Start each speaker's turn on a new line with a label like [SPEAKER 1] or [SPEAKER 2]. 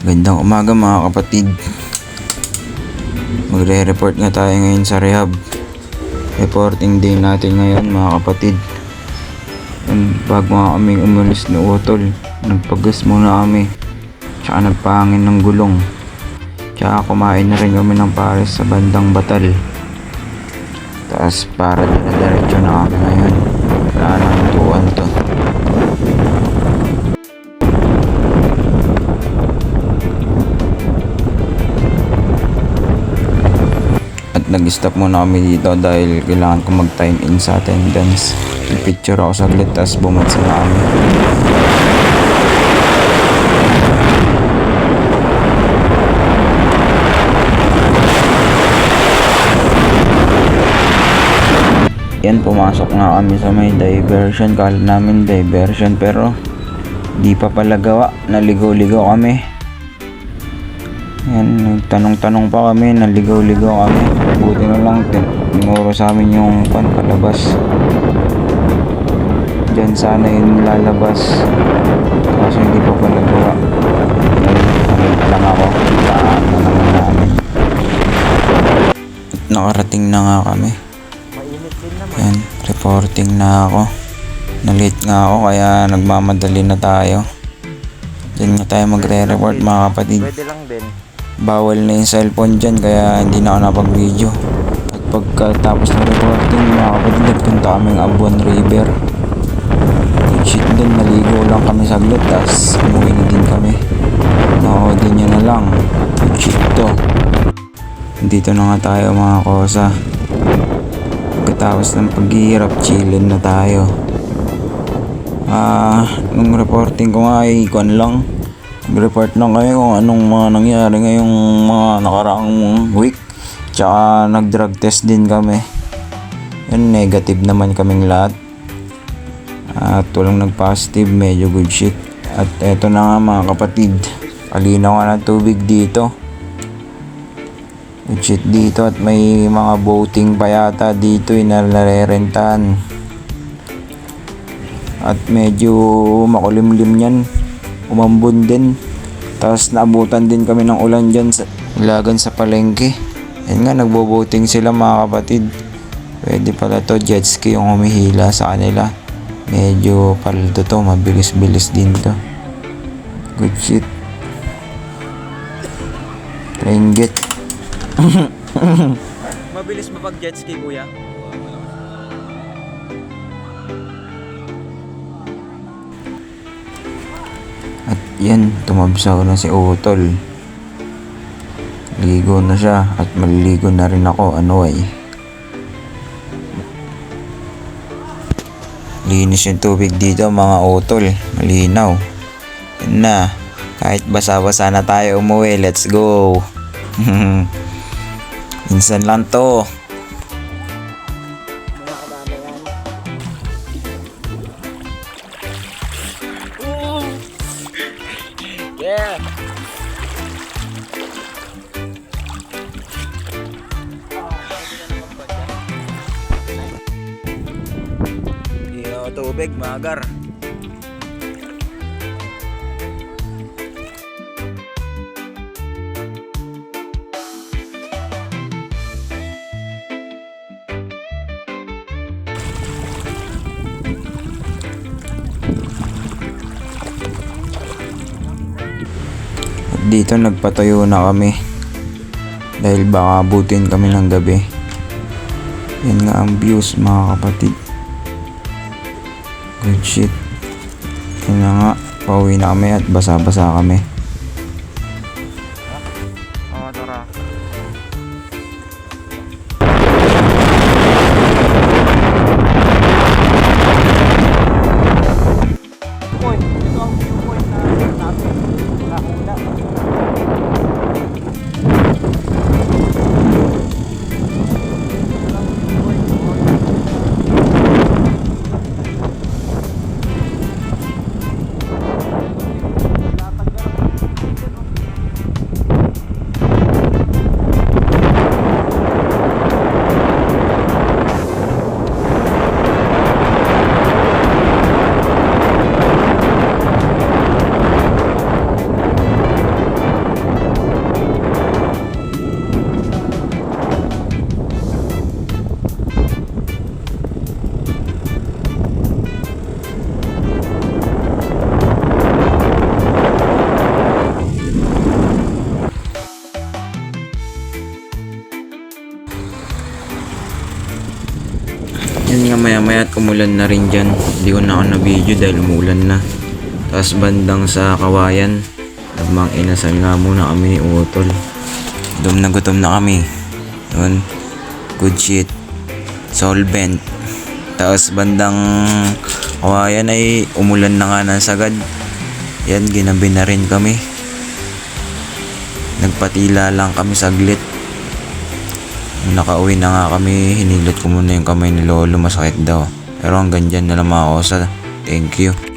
[SPEAKER 1] Gandang umaga mga kapatid. Magre-report nga tayo ngayon sa rehab. Reporting day natin ngayon mga kapatid. Bago nga kaming umalis ni Utol, nagpagas muna kami. Tsaka nagpahangin ng gulong. Tsaka kumain na rin kami ng pares sa bandang Batal. Tapos para diretso na kami ngayon. Wala nang tuwan to. Nag-stop muna kami dito dahil kailangan ko mag-time in sa attendance. Picture ako saglit tapos bumatsa na kami. Yan, pumasok na kami sa may diversion. Kala namin diversion pero di pa pala gawa. Naligaw-ligaw kami. Yan, nagtanong-tanong pa kami, naligaw-ligaw kami. Buti na lang, tinuro sa amin yung palabas. Diyan sana yung lalabas. Kaso hindi pa pala gawa. Ngayon lang ako, taan na naman namin. At nakarating na nga kami. Yan, reporting na ako. Na-late nga ako kaya nagmamadali na tayo. Diyan nga tayo magre-report mga kapatid.
[SPEAKER 2] Pwede lang din.
[SPEAKER 1] Bawal na yung cellphone dyan kaya hindi na ako napag-video. At pagkatapos ng reporting mga kapatid, nagpunta kaming Abuan River. Good shit din, naligo lang kami saglit tapos umuwi na din kami. Nakodin nyo na lang. Good shit to. Dito na nga tayo mga kosa. Pagkatapos ng paghihirap, chillin na tayo. Nung reporting ko nga ay ikon lang. Report lang kayo kung anong mga nangyari ngayong mga nakaraang week. Tsaka nag-drug test din kami. Yun, negative naman kaming lahat. At walang nag-positive, medyo good shit. At eto na nga mga kapatid, kalinaw nga ng tubig dito. Good shit dito at may mga boating pa yata dito na narerentahan. At medyo makulimlim yan. Umambon din. Tapos naabutan din kami ng ulan dyan sa ilagan sa palengke. Yan nga, nagbo-boating sila mga kapatid. Pwede pala to, jet ski yung humihila sa kanila. Medyo paldo to, mabilis-bilis din to. Good shit. Ringgit.
[SPEAKER 2] Mabilis ba pag jet ski, kuya?
[SPEAKER 1] At yan, tumabsaw na si Utol. Ligo na siya at maliligo na rin ako, ano ay. Linis yung tubig dito mga Utol, malinaw. Yan na, kahit basa-basa na tayo umuwi, let's go. Minsan lang to.
[SPEAKER 2] Yeah! Iyo, tubig, magar.
[SPEAKER 1] Dito nagpatayo na kami dahil baka abutin kami ng gabi. Yan nga ang views mga kapatid. Good shit. Yan na nga, pauwi na kami at basa-basa kami.
[SPEAKER 2] Tara. Ito ang viewpoint na natin. Nakuna.
[SPEAKER 1] maya umulan na rin dyan. Hindi ko na ako na video dahil umulan na. Tapos bandang sa Kawayan, nagmang inasal nga muna kami ni Utol. Gutom na kami. Yun, good shit. Solvent. Tapos bandang Kawayan ay umulan na nga ng sagad. Yan, ginabi na rin kami. Nagpatila lang kami saglit. Nakauwi na nga kami, hinilot ko muna yung kamay ni Lolo, masakit daw. Pero hanggang dyan na lang mga kosa. Thank you.